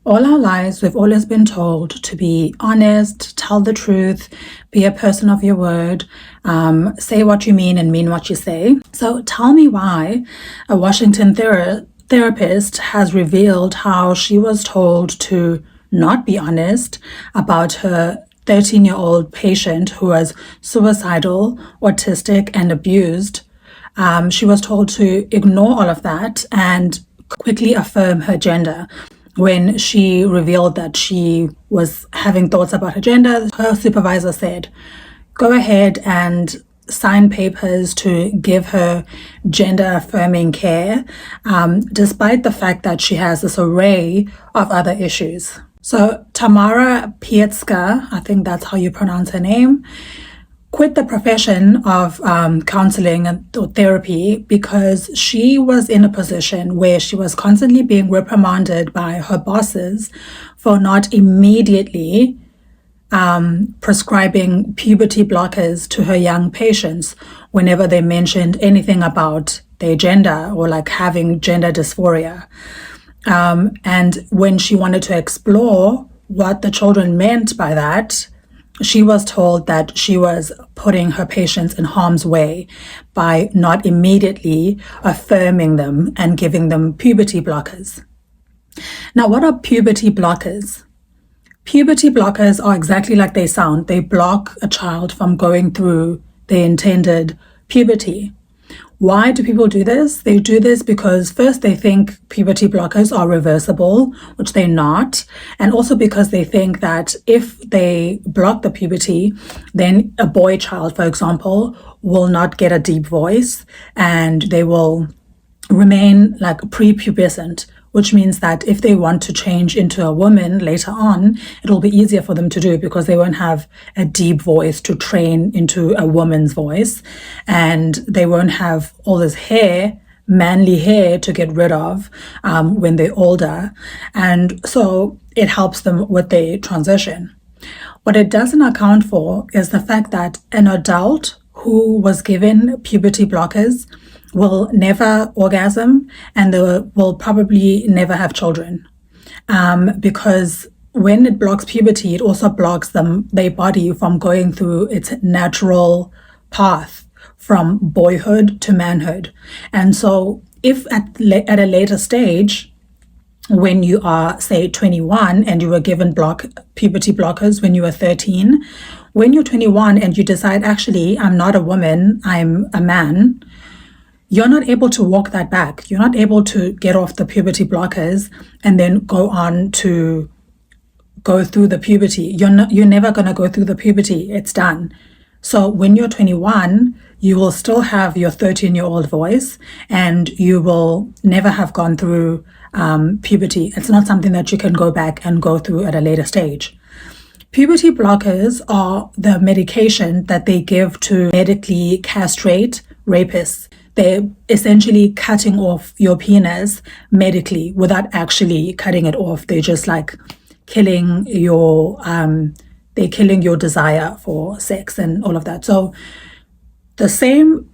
All our lives, we've always been told to be honest, tell the truth, be a person of your word, say what you mean and mean what you say. So tell me why a Washington therapist has revealed how she was told to not be honest about her 13-year-old patient who was suicidal, autistic, and abused. She was told to ignore all of that and quickly affirm her gender. When she revealed that she was having thoughts about her gender, her supervisor said, go ahead and sign papers to give her gender affirming care, despite the fact that she has this array of other issues. So Tamara Pietzka, I think that's how you pronounce her name, quit the profession of counseling and therapy because she was in a position where she was constantly being reprimanded by her bosses for not immediately prescribing puberty blockers to her young patients whenever they mentioned anything about their gender or like having gender dysphoria. And when she wanted to explore what the children meant by that, she was told that she was putting her patients in harm's way by not immediately affirming them and giving them puberty blockers. Now, what are puberty blockers? Puberty blockers are exactly like they sound. They block a child from going through their intended puberty. Why do people do this? They do this because first they think puberty blockers are reversible, which they're not. And also because they think that if they block the puberty, then a boy child, for example, will not get a deep voice and they will remain like prepubescent, which means that if they want to change into a woman later on, it'll be easier for them to do because they won't have a deep voice to train into a woman's voice, and they won't have all this hair, manly hair, to get rid of when they're older. And so it helps them with their transition. What it doesn't account for is the fact that an adult who was given puberty blockers will never orgasm and they will probably never have children, because when it blocks puberty, it also blocks their body from going through its natural path from boyhood to manhood. And so if at a later stage, when you are, say, 21 and you were given puberty blockers when you were 13, when you're 21 and you decide, actually, I'm not a woman, I'm a man, you're not able to walk that back. You're not able to get off the puberty blockers and then go on to go through the puberty. You're never going to go through the puberty. It's done. So when you're 21, you will still have your 13-year-old voice and you will never have gone through puberty. It's not something that you can go back and go through at a later stage. Puberty blockers are the medication that they give to medically castrate rapists. They're essentially cutting off your penis medically without actually cutting it off. They're just like killing your desire for sex and all of that. So the same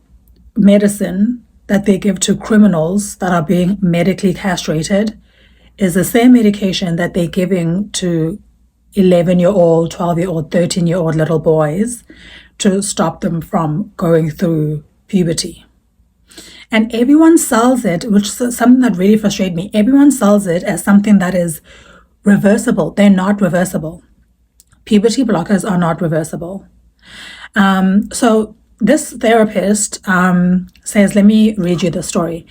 medicine that they give to criminals that are being medically castrated is the same medication that they're giving to 11-year-old, 12-year-old, 13-year-old little boys to stop them from going through puberty. And everyone sells it, which is something that really frustrates me. Everyone sells it as something that is reversible. They're not reversible. Puberty blockers are not reversible. So this therapist says, let me read you the story.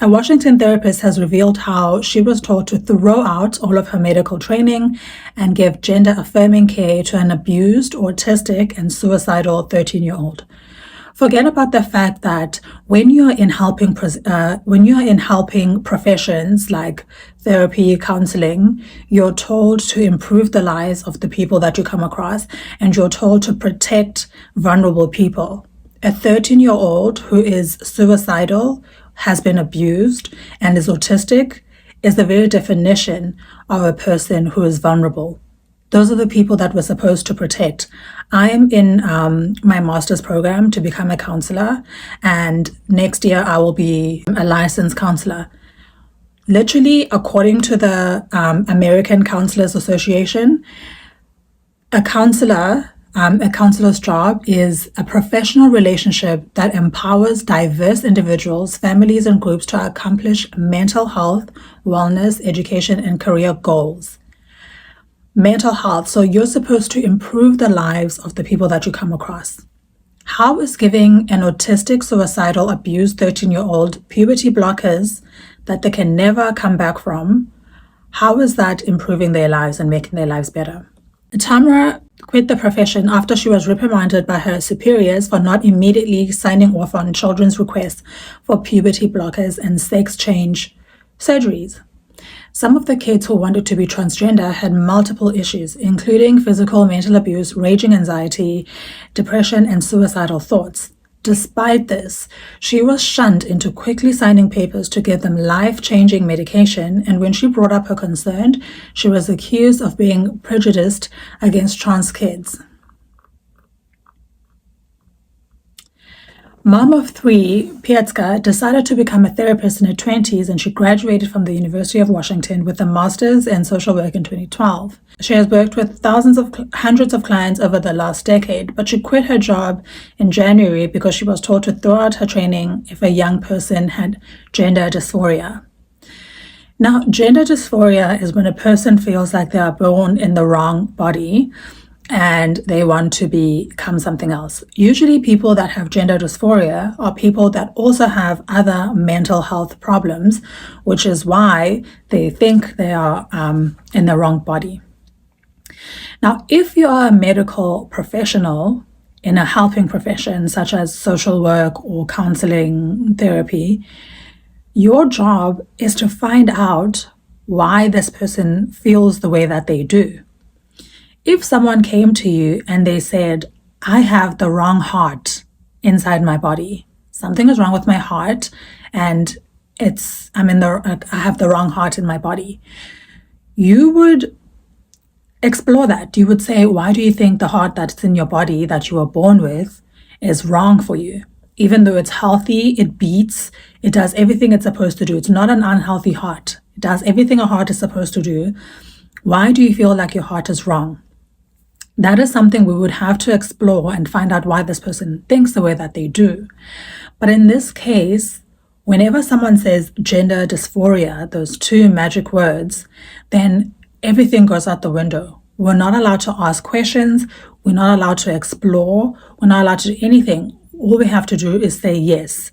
A Washington therapist has revealed how she was told to throw out all of her medical training and give gender-affirming care to an abused, autistic, and suicidal 13-year-old. Forget about the fact that when you're in helping professions like therapy, counseling, you're told to improve the lives of the people that you come across, and you're told to protect vulnerable people. A 13-year-old who is suicidal, has been abused, and is autistic is the very definition of a person who is vulnerable. Those are the people that we're supposed to protect. I'm in my master's program to become a counselor, and next year I will be a licensed counselor. Literally, according to the American Counselors Association, a counselor's job is a professional relationship that empowers diverse individuals, families, and groups to accomplish mental health, wellness, education, and career goals. Mental health. So you're supposed to improve the lives of the people that you come across. How is giving an autistic, suicidal, abused 13-year-old puberty blockers that they can never come back from, how is that improving their lives and making their lives better? Tamara quit the profession after she was reprimanded by her superiors for not immediately signing off on children's requests for puberty blockers and sex change surgeries. Some of the kids who wanted to be transgender had multiple issues, including physical, mental abuse, raging anxiety, depression, and suicidal thoughts. Despite this, she was shunned into quickly signing papers to give them life-changing medication, and when she brought up her concern, she was accused of being prejudiced against trans kids. Mom of three, Pietska, decided to become a therapist in her 20s, and she graduated from the University of Washington with a master's in social work in 2012. She has worked with hundreds of clients over the last decade, but she quit her job in January because she was told to throw out her training if a young person had gender dysphoria. Now, gender dysphoria is when a person feels like they are born in the wrong body and they want to become something else. Usually people that have gender dysphoria are people that also have other mental health problems, which is why they think they are in the wrong body. Now, if you are a medical professional in a helping profession, such as social work or counseling therapy, your job is to find out why this person feels the way that they do. If someone came to you and they said, I have the wrong heart inside my body, something is wrong with my heart and I have the wrong heart in my body, you would explore that. You would say, why do you think the heart that's in your body that you were born with is wrong for you? Even though it's healthy, it beats, it does everything it's supposed to do. It's not an unhealthy heart. It does everything a heart is supposed to do. Why do you feel like your heart is wrong? That is something we would have to explore and find out why this person thinks the way that they do. But in this case, whenever someone says gender dysphoria, those two magic words, then everything goes out the window. We're not allowed to ask questions. We're not allowed to explore. We're not allowed to do anything. All we have to do is say yes.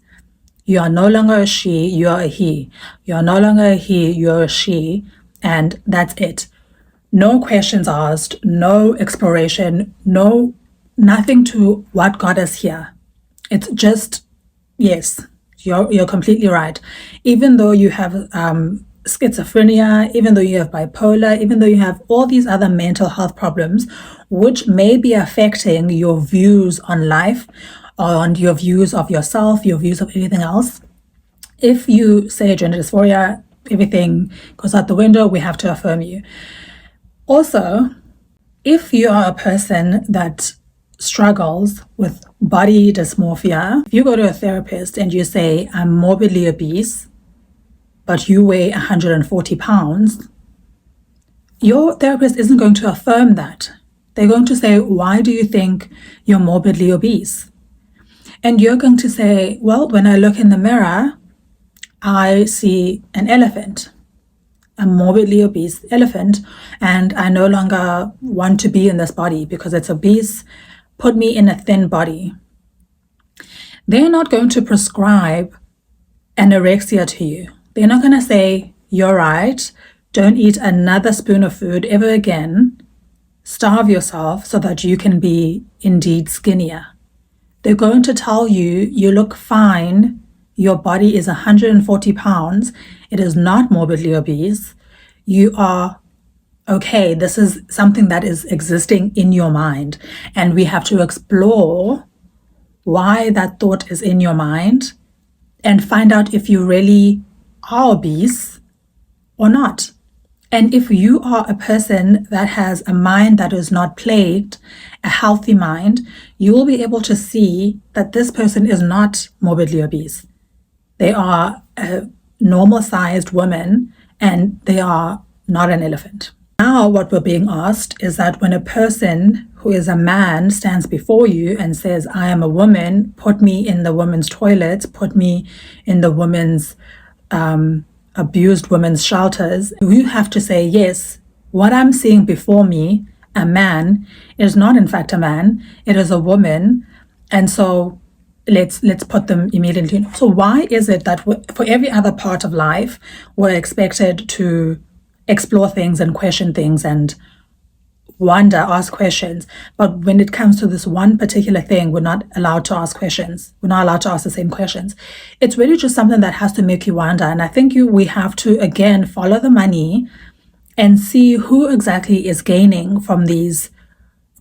You are no longer a she, you are a he. You are no longer a he, you're a she. And that's it. No questions asked, no exploration, nothing to what got us here. It's just, yes, you're completely right. Even though you have schizophrenia, even though you have bipolar, even though you have all these other mental health problems, which may be affecting your views on life, on your views of yourself, your views of everything else. If you say gender dysphoria, everything goes out the window, we have to affirm you. Also, if you are a person that struggles with body dysmorphia, if you go to a therapist and you say, I'm morbidly obese, but you weigh 140 pounds, your therapist isn't going to affirm that. They're going to say, why do you think you're morbidly obese? And you're going to say, well, when I look in the mirror, I see an elephant. A morbidly obese elephant, and I no longer want to be in this body because it's obese. Put me in a thin body. They're not going to prescribe anorexia to you. They're not going to say, you're right, don't eat another spoon of food ever again. Starve yourself so that you can be indeed skinnier. They're going to tell you, you look fine. Your body is 140 pounds. It is not morbidly obese. You are okay. This is something that is existing in your mind. And we have to explore why that thought is in your mind and find out if you really are obese or not. And if you are a person that has a mind that is not plagued, a healthy mind, you will be able to see that this person is not morbidly obese. They are a normal-sized women, and they are not an elephant. Now what we're being asked is that when a person who is a man stands before you and says, I am a woman, put me in the women's toilets, put me in the women's abused women's shelters, you have to say, yes, what I'm seeing before me, a man, is not in fact a man, it is a woman, and so let's put them immediately. So why is it that for every other part of life, we're expected to explore things and question things and wonder, ask questions, but when it comes to this one particular thing, we're not allowed to ask questions. We're not allowed to ask the same questions. It's really just something that has to make you wonder. And I think we have to, again, follow the money and see who exactly is gaining from these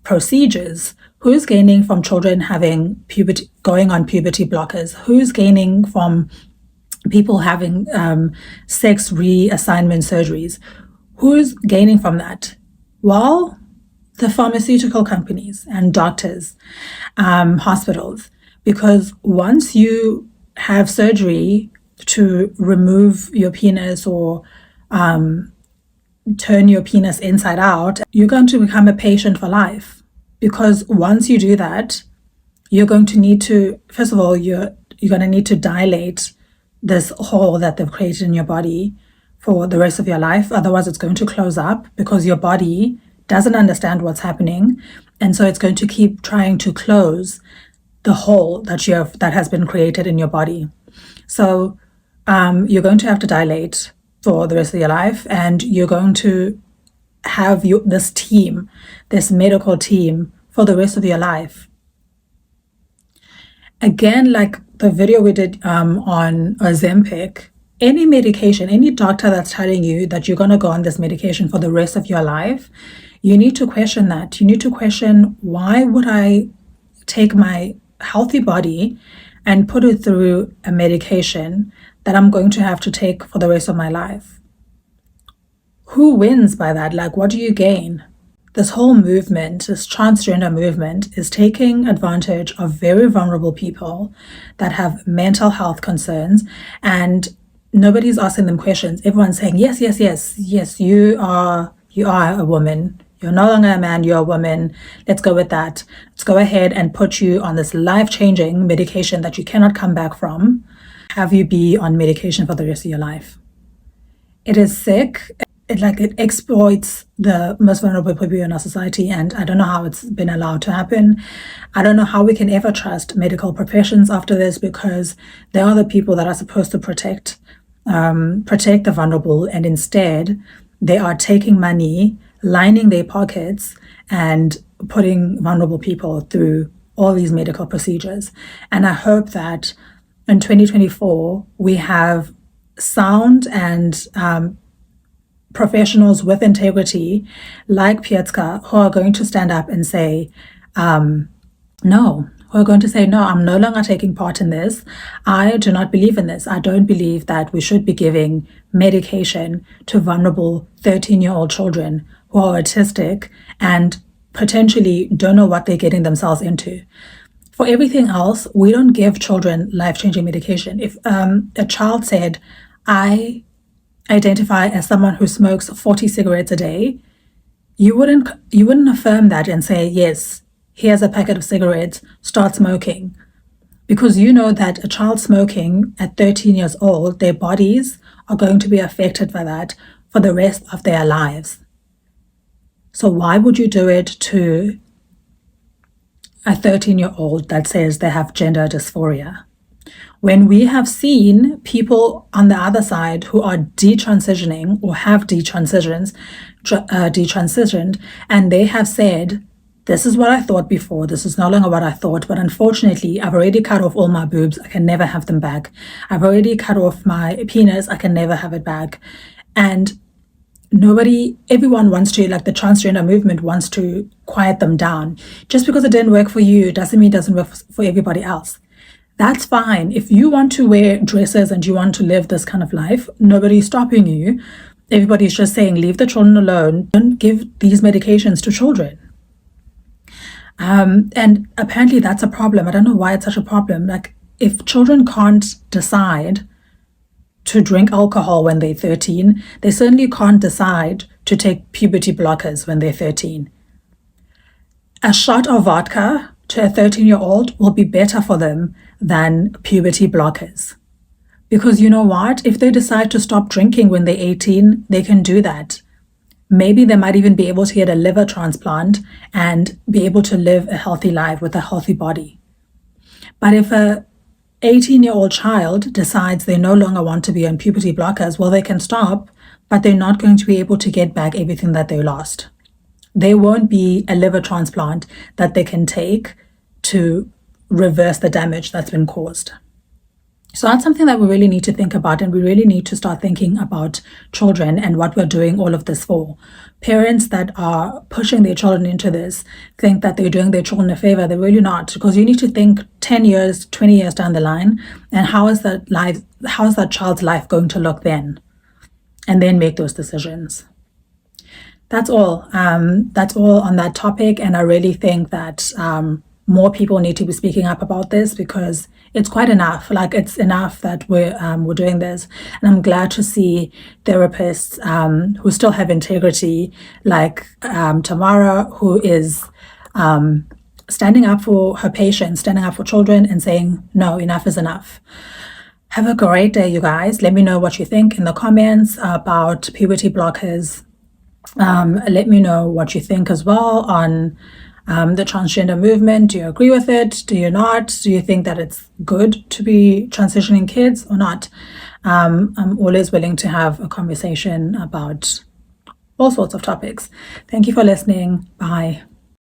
procedures. Who's gaining from children having going on puberty blockers? Who's gaining from people having sex reassignment surgeries? Who's gaining from that? Well, the pharmaceutical companies and doctors, hospitals, because once you have surgery to remove your penis or turn your penis inside out, you're going to become a patient for life. Because once you do that, you're going to need to, first of all, you're going to need to dilate this hole that they've created in your body for the rest of your life. Otherwise, it's going to close up because your body doesn't understand what's happening. And so it's going to keep trying to close the hole that has been created in your body. So you're going to have to dilate for the rest of your life, and you're going to have this medical team for the rest of your life. Again, like the video we did on Ozempic, any medication, any doctor that's telling you that you're going to go on this medication for the rest of your life, you need to question that. You need to question, why would I take my healthy body and put it through a medication that I'm going to have to take for the rest of my life? Who wins by that? Like, what do you gain? This whole movement, this transgender movement, is taking advantage of very vulnerable people that have mental health concerns, and nobody's asking them questions. Everyone's saying, yes, yes, yes, yes, you are a woman. You're no longer a man, you're a woman. Let's go with that. Let's go ahead and put you on this life-changing medication that you cannot come back from. Have you be on medication for the rest of your life. It is sick. It exploits the most vulnerable people in our society, and I don't know how it's been allowed to happen. I don't know how we can ever trust medical professions after this, because they are the people that are supposed to protect the vulnerable, and instead they are taking money, lining their pockets, and putting vulnerable people through all these medical procedures. And I hope that in 2024 we have sound and professionals with integrity like Pietzka, who are going to stand up and say, no, who are going to say, no, I'm no longer taking part in this. I do not believe in this. I don't believe that we should be giving medication to vulnerable 13-year-old children who are autistic and potentially don't know what they're getting themselves into. For everything else, we don't give children life-changing medication. If a child said, I identify as someone who smokes 40 cigarettes a day, you wouldn't affirm that and say, yes, here's a packet of cigarettes, start smoking. Because you know that a child smoking at 13 years old, their bodies are going to be affected by that for the rest of their lives. So why would you do it to a 13-year-old that says they have gender dysphoria? When we have seen people on the other side who are detransitioning or have detransitioned, and they have said, this is what I thought before, this is no longer what I thought, but unfortunately, I've already cut off all my boobs, I can never have them back. I've already cut off my penis, I can never have it back. And everyone wants to, like the transgender movement wants to quiet them down. Just because it didn't work for you doesn't mean it doesn't work for everybody else. That's fine. If you want to wear dresses and you want to live this kind of life, nobody's stopping you. Everybody's just saying, leave the children alone. Don't give these medications to children. And apparently that's a problem. I don't know why it's such a problem. Like, if children can't decide to drink alcohol when they're 13, they certainly can't decide to take puberty blockers when they're 13. A shot of vodka to a 13-year-old will be better for them than puberty blockers. Because you know what? If they decide to stop drinking when they're 18, they can do that. Maybe they might even be able to get a liver transplant and be able to live a healthy life with a healthy body. But if a 18-year-old child decides they no longer want to be on puberty blockers, well, they can stop, but they're not going to be able to get back everything that they lost. There won't be a liver transplant that they can take to reverse the damage that's been caused. So that's something that we really need to think about, and we really need to start thinking about children and what we're doing all of this for. Parents that are pushing their children into this think that they're doing their children a favor. They're really not, because you need to think 10 years, 20 years down the line, and how is that child's life going to look then? And then make those decisions. That's all. That's all on that topic, and I really think that more people need to be speaking up about this, because it's quite enough. Like, it's enough that we're doing this, and I'm glad to see therapists who still have integrity, like Tamara, who is standing up for her patients, standing up for children, and saying, no, enough is enough. Have a great day, you guys. Let me know what you think in the comments about puberty blockers. Let me know what you think as well on the transgender movement. Do you agree with it? Do you not? Do you think that it's good to be transitioning kids or not? I'm always willing to have a conversation about all sorts of topics. Thank you for listening. Bye.